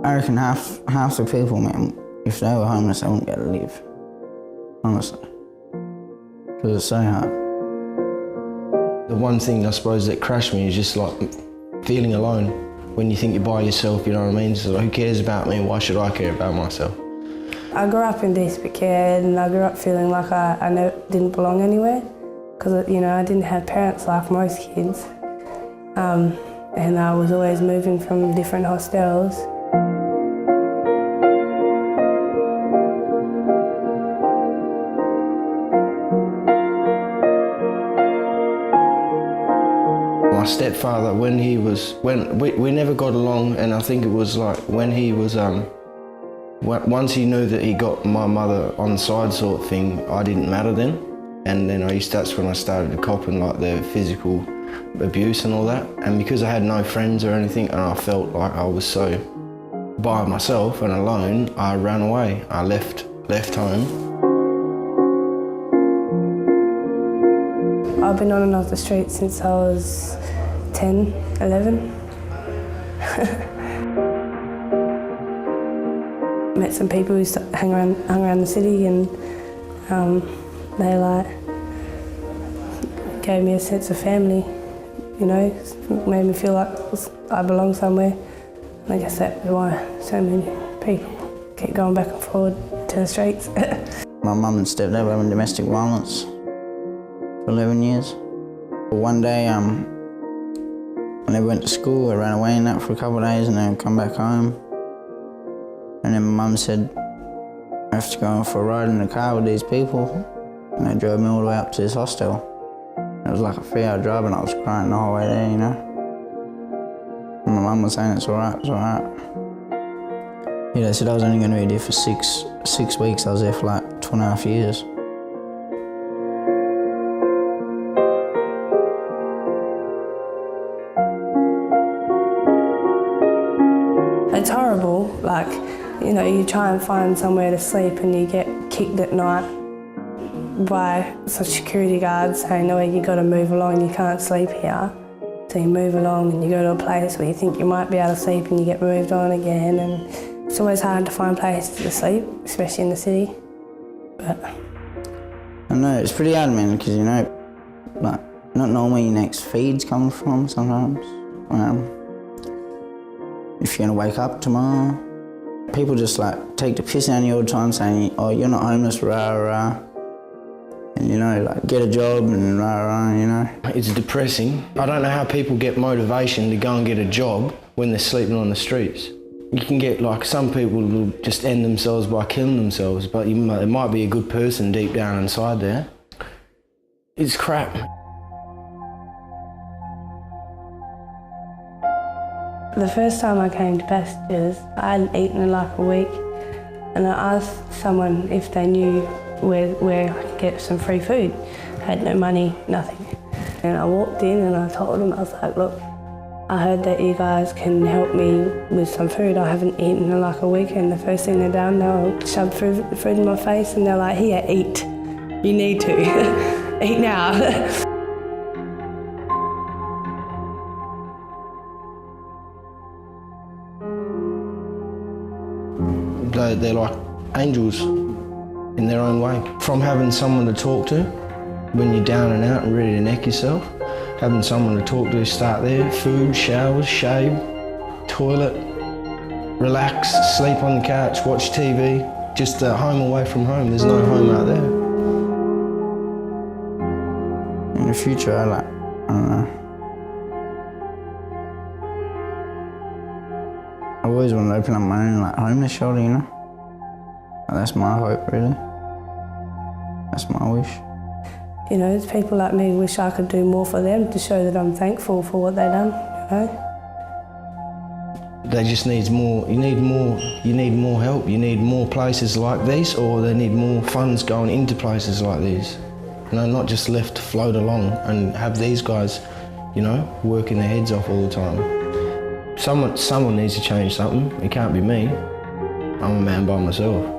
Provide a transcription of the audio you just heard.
I reckon half the people, man, if they were homeless, they wouldn't be able to live. Honestly. Because it's so hard. The one thing I suppose that crashed me is just like feeling alone. When you think you're by yourself, you know what I mean? So like, who cares about me? Why should I care about myself? I grew up in decent care and I grew up feeling like I didn't belong anywhere because, you know, I didn't have parents like most kids. And I was always moving from different hostels. My stepfather, we never got along, and I think it was like when he was, once he knew that he got my mother on side sort of thing, I didn't matter then. And then that's when I started to cop and like the physical abuse and all that. And because I had no friends or anything and I felt like I was so by myself and alone, I ran away. I left home. I've been on and off the street since I was 10, 11. Met some people who hung around the city and they like gave me a sense of family, you know, made me feel like I belong somewhere. And I guess that's why so many people keep going back and forward to the streets. My mum and stepdad were in domestic violence for 11 years. One day, I never went to school. I ran away and that for a couple of days and then come back home. And then my mum said, I have to go for a ride in the car with these people. And they drove me all the way up to this hostel. It was like a 3-hour drive and I was crying the whole way there, you know. And my mum was saying, it's all right, it's all right. Yeah, they said I was only going to be there for six weeks. I was there for like 2.5 years. It's horrible, like, you know, you try and find somewhere to sleep and you get kicked at night by such security guards saying, no, you got to move along, you can't sleep here. So you move along and you go to a place where you think you might be able to sleep and you get moved on again, and it's always hard to find places to sleep, especially in the city. But I know, it's pretty hard, man, because, you know, like, not knowing where your next feed's coming from sometimes. If you're gonna wake up tomorrow, people just like take the piss out of you all the time saying, oh, you're not homeless, rah, rah. And you know, like get a job and rah, rah, you know. It's depressing. I don't know how people get motivation to go and get a job when they're sleeping on the streets. You can get, like, some people will just end themselves by killing themselves, but there might be a good person deep down inside there. It's crap. the first time I came to Passengers, I hadn't eaten in like a week, and I asked someone if they knew where I could get some free food. I had no money, nothing. And I walked in and I told them, I was like, look, I heard that you guys can help me with some food. I haven't eaten in like a week, and the first thing they've done, they'll shove food in my face and they're like, here, eat. You need to. Eat now. They're like angels in their own way. From having someone to talk to when you're down and out and ready to neck yourself, having someone to talk to, start there, food, showers, shave, toilet, relax, sleep on the couch, watch TV, just a home away from home. There's no home out there. In the future, I don't know. I always want to open up my own homeless shelter, you know? That's my hope, really. That's my wish. You know, it's people like me wish I could do more for them to show that I'm thankful for what they've done, you know? They just need more, you need more help. You need more places like these, or they need more funds going into places like these. You know, not just left to float along and have these guys, you know, working their heads off all the time. Someone needs to change something. It can't be me. I'm a man by myself.